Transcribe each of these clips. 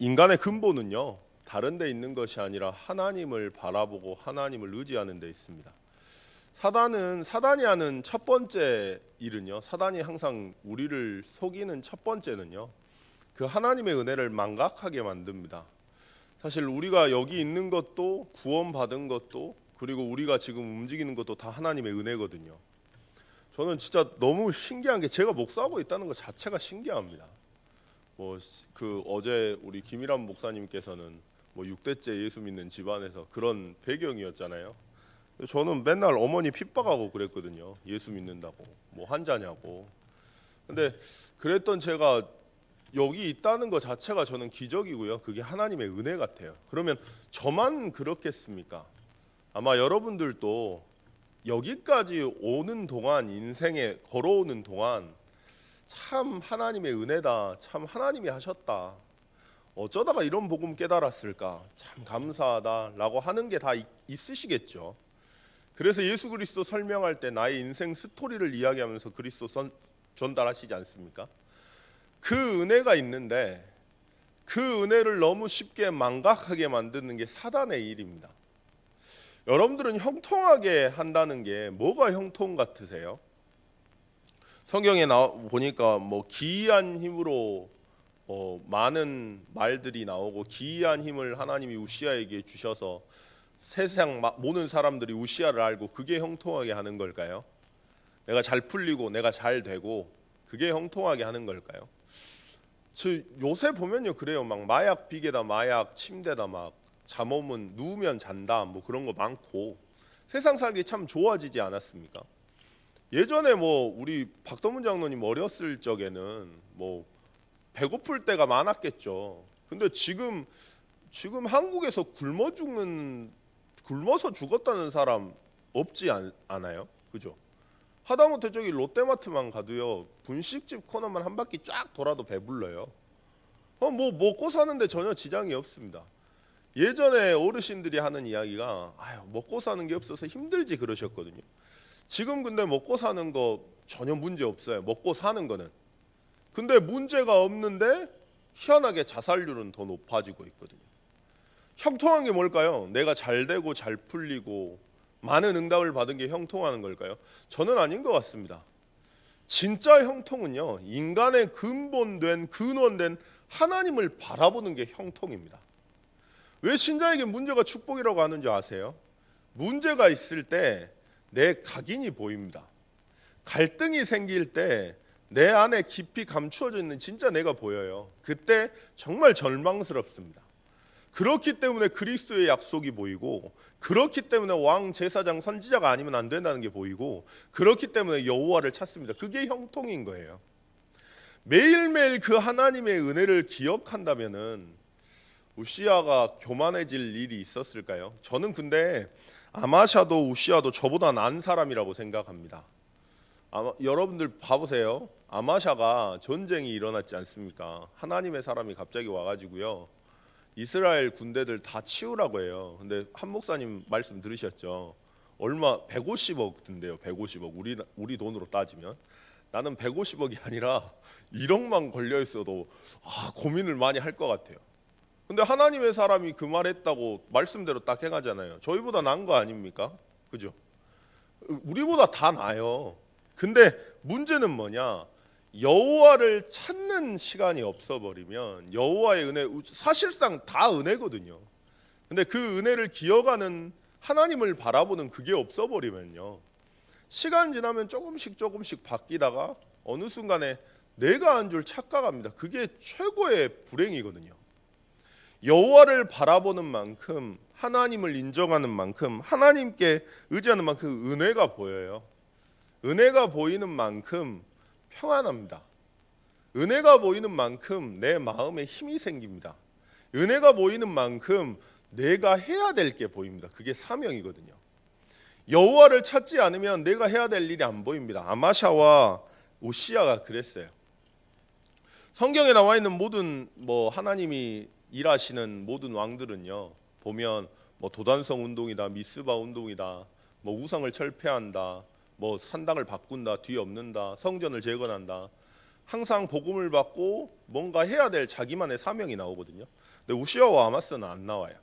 인간의 근본은요, 다른 데 있는 것이 아니라 하나님을 바라보고 하나님을 의지하는 데 있습니다. 사단이 하는 첫 번째 일은요, 사단이 항상 우리를 속이는 첫 번째는요, 그 하나님의 은혜를 망각하게 만듭니다. 사실 우리가 여기 있는 것도 구원받은 것도 그리고 우리가 지금 움직이는 것도 다 하나님의 은혜거든요. 저는 진짜 너무 신기한 게 제가 목사하고 있다는 것 자체가 신기합니다. 어제 우리 김일환 목사님께서는 6대째 예수 믿는 집안에서 그런 배경이었잖아요. 저는 맨날 어머니 핍박하고 그랬거든요. 예수 믿는다고 환자냐고. 근데 그랬던 제가 여기 있다는 것 자체가 저는 기적이고요. 그게 하나님의 은혜 같아요. 그러면 저만 그렇겠습니까? 아마 여러분들도 여기까지 오는 동안, 인생에 걸어오는 동안 참 하나님의 은혜다, 참 하나님이 하셨다, 어쩌다가 이런 복음 깨달았을까, 참 감사하다라고 하는 게 다 있으시겠죠. 그래서 예수 그리스도 설명할 때 나의 인생 스토리를 이야기하면서 그리스도 전달하시지 않습니까? 그 은혜가 있는데 그 은혜를 너무 쉽게 망각하게 만드는 게 사단의 일입니다. 여러분들은 형통하게 한다는 게 뭐가 형통 같으세요? 성경에 보니까 기이한 힘으로 많은 말들이 나오고, 기이한 힘을 하나님이 우시아에게 주셔서 세상 모든 사람들이 우시아를 알고 그게 형통하게 하는 걸까요? 내가 잘 풀리고 내가 잘 되고 그게 형통하게 하는 걸까요? 요새 보면요, 그래요. 마약 비계다, 마약 침대다, 잠오면 누우면 잔다, 그런 거 많고 세상 살기 참 좋아지지 않았습니까? 예전에 우리 박동문 장로님 어렸을 적에는 배고플 때가 많았겠죠. 근데 지금 한국에서 굶어서 죽었다는 사람 없지 않아요? 그죠? 하다못해 저기 롯데마트만 가도요, 분식집 코너만 한 바퀴 쫙 돌아도 배불러요. 먹고 사는데 전혀 지장이 없습니다. 예전에 어르신들이 하는 이야기가 먹고 사는 게 없어서 힘들지 그러셨거든요. 지금 근데 먹고 사는 거 전혀 문제 없어요. 먹고 사는 거는. 근데 문제가 없는데 희한하게 자살률은 더 높아지고 있거든요. 형통한 게 뭘까요? 내가 잘 되고 잘 풀리고 많은 응답을 받은 게 형통하는 걸까요? 저는 아닌 것 같습니다. 진짜 형통은요, 인간의 근원된 하나님을 바라보는 게 형통입니다. 왜 신자에게 문제가 축복이라고 하는지 아세요? 문제가 있을 때 내 각인이 보입니다. 갈등이 생길 때 내 안에 깊이 감추어져 있는 진짜 내가 보여요. 그때 정말 절망스럽습니다. 그렇기 때문에 그리스도의 약속이 보이고, 그렇기 때문에 왕, 제사장, 선지자가 아니면 안 된다는 게 보이고, 그렇기 때문에 여호와를 찾습니다. 그게 형통인 거예요. 매일매일 그 하나님의 은혜를 기억한다면은 우시아가 교만해질 일이 있었을까요? 저는 근데 아마샤도 우시아도 저보다 나은 사람이라고 생각합니다. 여러분들 봐보세요. 아마샤가 전쟁이 일어났지 않습니까? 하나님의 사람이 갑자기 와가지고요, 이스라엘 군대들 다 치우라고 해요. 근데 한 목사님 말씀 들으셨죠? 얼마 150억 든대요. 150억. 우리 돈으로 따지면 나는 150억이 아니라 1억만 걸려 있어도 고민을 많이 할 것 같아요. 근데 하나님의 사람이 그 말했다고 말씀대로 딱 행하잖아요. 저희보다 나은 거 아닙니까? 그죠? 우리보다 다 나아요. 근데 문제는 뭐냐? 여호와를 찾는 시간이 없어버리면, 여호와의 은혜, 사실상 다 은혜거든요. 근데 그 은혜를 기억하는, 하나님을 바라보는 그게 없어버리면요, 시간 지나면 조금씩 바뀌다가 어느 순간에 내가 한 줄 착각합니다. 그게 최고의 불행이거든요. 여호와를 바라보는 만큼, 하나님을 인정하는 만큼, 하나님께 의지하는 만큼 은혜가 보여요. 은혜가 보이는 만큼 평안합니다. 은혜가 보이는 만큼 내 마음에 힘이 생깁니다. 은혜가 보이는 만큼 내가 해야 될 게 보입니다. 그게 사명이거든요. 여호와를 찾지 않으면 내가 해야 될 일이 안 보입니다. 아마샤와 우시아가 그랬어요. 성경에 나와 있는 모든 하나님이 일하시는 모든 왕들은요, 보면 도단성 운동이다, 미스바 운동이다, 우상을 철폐한다, 산당을 바꾼다, 뒤엎는다, 성전을 재건한다, 항상 복음을 받고 뭔가 해야 될 자기만의 사명이 나오거든요. 근데 우시아와 아마스는 안 나와요.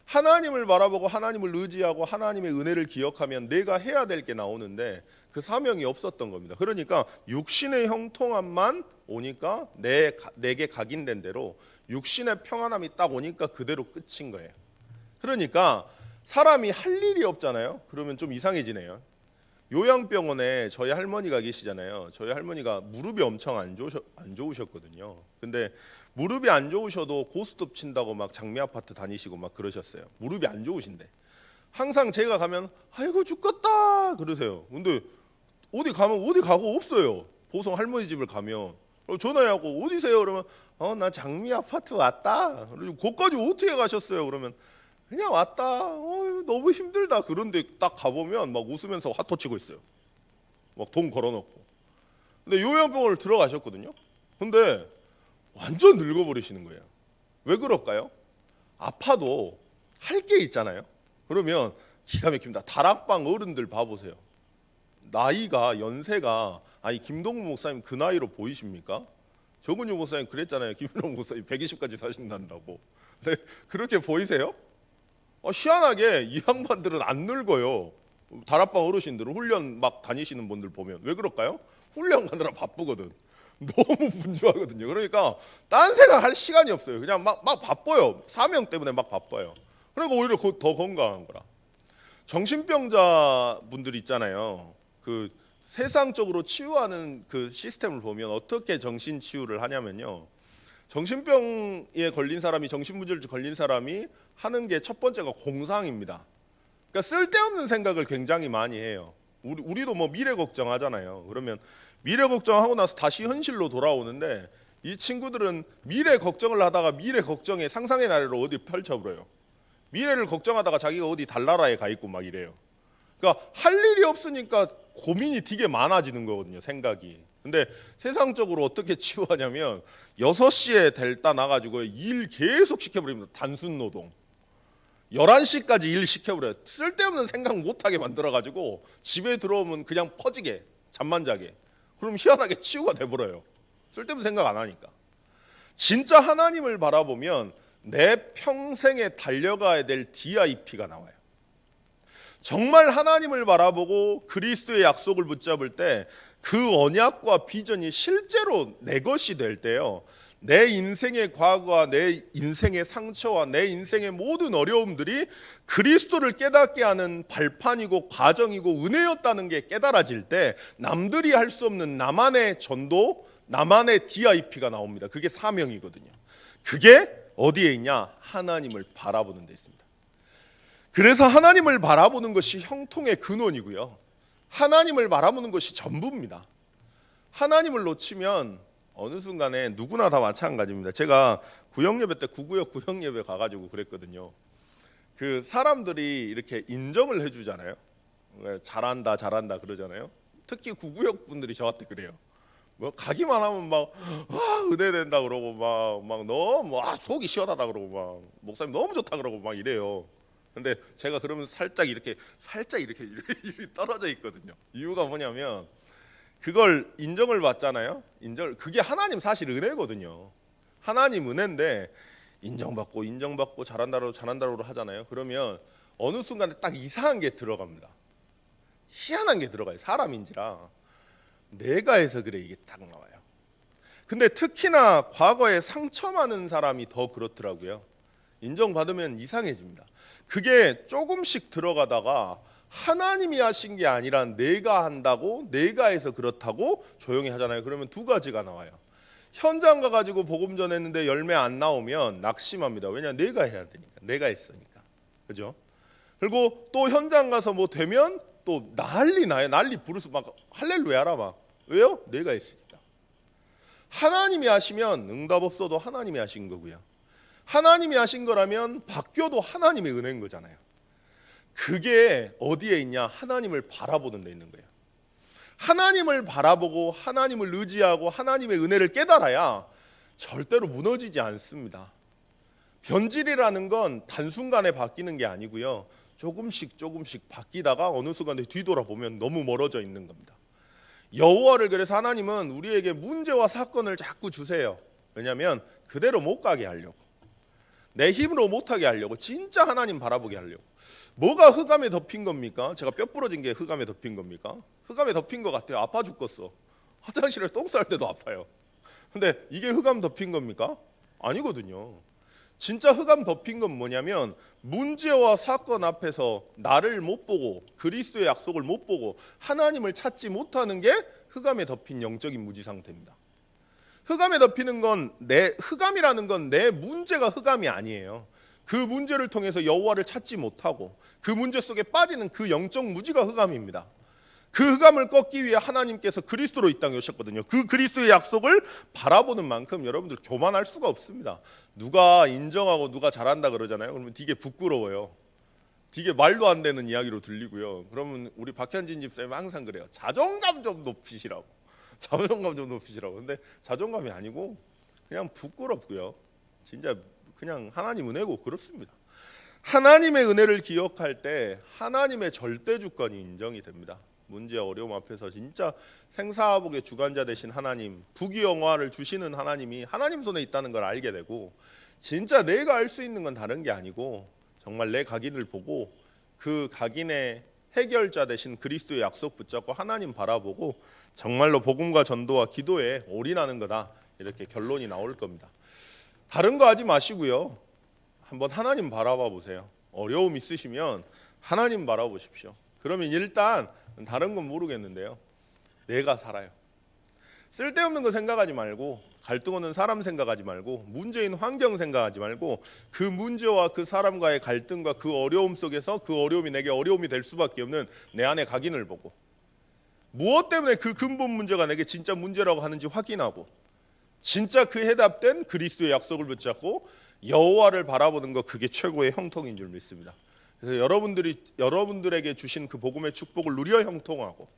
하나님을 바라보고 하나님을 의지하고 하나님의 은혜를 기억하면 내가 해야 될 게 나오는데 그 사명이 없었던 겁니다. 그러니까 육신의 형통함만 오니까 내게 각인된 대로 육신의 평안함이 딱 오니까 그대로 끝인 거예요. 그러니까 사람이 할 일이 없잖아요. 그러면 좀 이상해지네요. 요양병원에 저희 할머니가 계시잖아요. 저희 할머니가 무릎이 엄청 안 좋으셨거든요. 근데 무릎이 안 좋으셔도 고스톱 친다고 막 장미 아파트 다니시고 막 그러셨어요. 무릎이 안 좋으신데 항상 제가 가면 아이고 죽겠다 그러세요. 근데 어디 가고 없어요. 보성 할머니 집을 가면 전화하고 어디세요? 그러면 나 장미 아파트 왔다. 그리고 거기까지 어떻게 가셨어요? 그러면 그냥 왔다. 너무 힘들다. 그런데 딱 가보면 막 웃으면서 화토 치고 있어요. 막 돈 걸어놓고. 근데 요양병원을 들어가셨거든요. 근데 완전 늙어버리시는 거예요. 왜 그럴까요? 아파도 할 게 있잖아요. 그러면 기가 막힙니다. 다락방 어른들 봐보세요. 나이가 연세가 아니 김동무 목사님 그 나이로 보이십니까? 정은유 목사님 그랬잖아요. 김일홍 목사님 120까지 사신다고. 네, 그렇게 보이세요? 희한하게 이 양반들은 안 늙어요. 다락방 어르신들은 훈련 막 다니시는 분들 보면 왜 그럴까요? 훈련 가느라 바쁘거든. 너무 분주하거든요. 그러니까 딴 생각할 시간이 없어요. 그냥 막 바빠요. 사명 때문에 막 바빠요. 그러니까 오히려 더 건강한 거라. 정신병자 분들 있잖아요. 그 세상적으로 치유하는 그 시스템을 보면 어떻게 정신 치유를 하냐면요. 정신병에 걸린 사람이 정신문제를 걸린 사람이 하는 게 첫 번째가 공상입니다. 그러니까 쓸데없는 생각을 굉장히 많이 해요. 우리도 뭐 미래 걱정하잖아요. 그러면 미래 걱정하고 나서 다시 현실로 돌아오는데 이 친구들은 미래 걱정을 하다가 미래 걱정에 상상의 나래로 어디 펼쳐버려요. 미래를 걱정하다가 자기가 어디 달나라에 가 있고 막 이래요. 그러니까 할 일이 없으니까 고민이 되게 많아지는 거거든요. 생각이. 근데 세상적으로 어떻게 치유하냐면 6시에 델타 나가지고 일 계속 시켜버립니다. 단순 노동. 11시까지 일 시켜버려요. 쓸데없는 생각 못하게 만들어가지고 집에 들어오면 그냥 퍼지게 잠만 자게. 그럼 희한하게 치유가 돼버려요. 쓸데없는 생각 안 하니까. 진짜 하나님을 바라보면 내 평생에 달려가야 될 DIP가 나와요. 정말 하나님을 바라보고 그리스도의 약속을 붙잡을 때 그 언약과 비전이 실제로 내 것이 될 때요. 내 인생의 과거와 내 인생의 상처와 내 인생의 모든 어려움들이 그리스도를 깨닫게 하는 발판이고 과정이고 은혜였다는 게 깨달아질 때 남들이 할 수 없는 나만의 전도, 나만의 DIP가 나옵니다. 그게 사명이거든요. 그게 어디에 있냐? 하나님을 바라보는 데 있습니다. 그래서 하나님을 바라보는 것이 형통의 근원이고요. 하나님을 바라보는 것이 전부입니다. 하나님을 놓치면 어느 순간에 누구나 다 마찬가지입니다. 제가 구역예배 때 구구역 구역예배 가가지고 그랬거든요. 그 사람들이 이렇게 인정을 해주잖아요. 잘한다 잘한다 그러잖아요. 특히 구구역 분들이 저한테 그래요. 뭐 가기만 하면 막 은혜 된다 그러고 막 너무 속이 시원하다 그러고 막 목사님 너무 좋다 그러고 막 이래요. 근데 제가 그러면 살짝 이렇게 떨어져 있거든요. 이유가 뭐냐면 그걸 인정을 받잖아요. 그게 하나님 사실 은혜거든요. 하나님 은혜인데 인정받고 잘한다로 하잖아요. 그러면 어느 순간에 딱 이상한 게 들어갑니다. 희한한 게 들어가요. 사람인지라 내가 해서 그래 이게 딱 나와요. 근데 특히나 과거에 상처 많은 사람이 더 그렇더라고요. 인정받으면 이상해집니다. 그게 조금씩 들어가다가 하나님이 하신 게 아니라 내가 한다고 내가 해서 그렇다고 조용히 하잖아요. 그러면 두 가지가 나와요. 현장 가가지고 복음 전했는데 열매 안 나오면 낙심합니다. 왜냐 내가 해야 되니까. 내가 했으니까. 그죠? 그리고 또 현장 가서 뭐 되면 또 난리 나요. 난리 부르서 막 할렐루야라 막. 왜요? 내가 했으니까. 하나님이 하시면 응답 없어도 하나님이 하신 거고요. 하나님이 하신 거라면 바뀌어도 하나님의 은혜인 거잖아요. 그게 어디에 있냐? 하나님을 바라보는 데 있는 거예요. 하나님을 바라보고 하나님을 의지하고 하나님의 은혜를 깨달아야 절대로 무너지지 않습니다. 변질이라는 건 단순간에 바뀌는 게 아니고요. 조금씩 바뀌다가 어느 순간에 뒤돌아보면 너무 멀어져 있는 겁니다. 여호와를 그래서 하나님은 우리에게 문제와 사건을 자꾸 주세요. 왜냐하면 그대로 못 가게 하려고, 내 힘으로 못하게 하려고, 진짜 하나님 바라보게 하려고. 뭐가 흑암에 덮인 겁니까? 제가 뼈 부러진 게 흑암에 덮인 겁니까? 흑암에 덮인 것 같아요. 아파 죽겠어. 화장실에 똥 쌀 때도 아파요. 근데 이게 흑암 덮인 겁니까? 아니거든요. 진짜 흑암 덮인 건 뭐냐면 문제와 사건 앞에서 나를 못 보고 그리스도의 약속을 못 보고 하나님을 찾지 못하는 게 흑암에 덮인 영적인 무지 상태입니다. 흑암에 덮이는 건 흑암이라는 건 내 문제가 흑암이 아니에요. 그 문제를 통해서 여호와를 찾지 못하고 그 문제 속에 빠지는 그 영적 무지가 흑암입니다. 그 흑암을 꺾기 위해 하나님께서 그리스도로 이 땅에 오셨거든요. 그 그리스도의 약속을 바라보는 만큼 여러분들 교만할 수가 없습니다. 누가 인정하고 누가 잘한다 그러잖아요. 그러면 되게 부끄러워요. 되게 말도 안 되는 이야기로 들리고요. 그러면 우리 박현진 집사님이 항상 그래요. 자존감 좀 높이시라고. 자존감 좀 높이시라고. 근데 자존감이 아니고 그냥 부끄럽고요. 진짜 그냥 하나님 은혜고 그렇습니다. 하나님의 은혜를 기억할 때 하나님의 절대 주권이 인정이 됩니다. 문제 어려움 앞에서 진짜 생사복의 주관자 되신 하나님, 부귀영화를 주시는 하나님이 하나님 손에 있다는 걸 알게 되고, 진짜 내가 알 수 있는 건 다른 게 아니고 정말 내 각인을 보고 그 각인의 해결자 되신 그리스도의 약속 붙잡고 하나님 바라보고 정말로 복음과 전도와 기도에 올인하는 거다, 이렇게 결론이 나올 겁니다. 다른 거 하지 마시고요, 한번 하나님 바라봐 보세요. 어려움 있으시면 하나님 바라보십시오. 그러면 일단 다른 건 모르겠는데요, 내가 살아요. 쓸데없는 거 생각하지 말고, 갈등 오는 사람 생각하지 말고, 문제인 환경 생각하지 말고, 그 문제와 그 사람과의 갈등과 그 어려움 속에서 그 어려움이 내게 어려움이 될 수밖에 없는 내 안의 각인을 보고, 무엇 때문에 그 근본 문제가 내게 진짜 문제라고 하는지 확인하고, 진짜 그 해답된 그리스도의 약속을 붙잡고 여호와를 바라보는 것, 그게 최고의 형통인 줄 믿습니다. 그래서 여러분들에게 주신 그 복음의 축복을 누려 형통하고,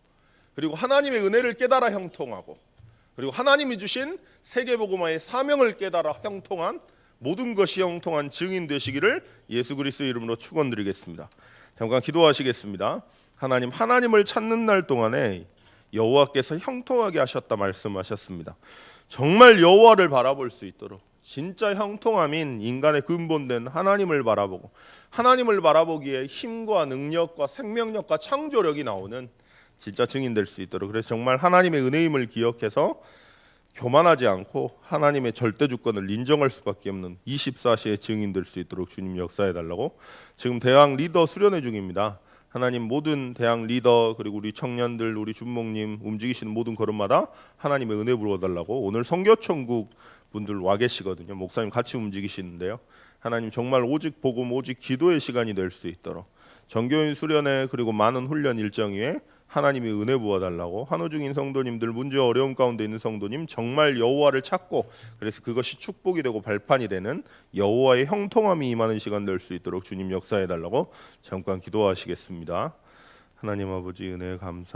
그리고 하나님의 은혜를 깨달아 형통하고, 그리고 하나님이 주신 세계복음화의 사명을 깨달아 형통한, 모든 것이 형통한 증인 되시기를 예수 그리스도의 이름으로 축원드리겠습니다. 잠깐 기도하시겠습니다. 하나님을 찾는 날 동안에 여호와께서 형통하게 하셨다 말씀하셨습니다. 정말 여호와를 바라볼 수 있도록, 진짜 형통함인 인간의 근본된 하나님을 바라보고, 하나님을 바라보기에 힘과 능력과 생명력과 창조력이 나오는 진짜 증인 될 수 있도록, 그래서 정말 하나님의 은혜임을 기억해서 교만하지 않고 하나님의 절대 주권을 인정할 수밖에 없는 24시의 증인 될 수 있도록 주님 역사해 달라고. 지금 대학 리더 수련회 중입니다. 하나님 모든 대학 리더, 그리고 우리 청년들, 우리 준목님 움직이시는 모든 걸음마다 하나님의 은혜 부어달라고. 오늘 선교천국 분들 와 계시거든요. 목사님 같이 움직이시는데요. 하나님 정말 오직 복음, 오직 기도의 시간이 될 수 있도록 전교인 수련회, 그리고 많은 훈련 일정 위에 하나님이 은혜 부어달라고. 한우 중인 성도님들, 문제 어려움 가운데 있는 성도님, 정말 여호와를 찾고, 그래서 그것이 축복이 되고 발판이 되는 여호와의 형통함이 임하는 시간 될 수 있도록 주님 역사해 달라고 잠깐 기도하시겠습니다. 하나님 아버지, 은혜 감사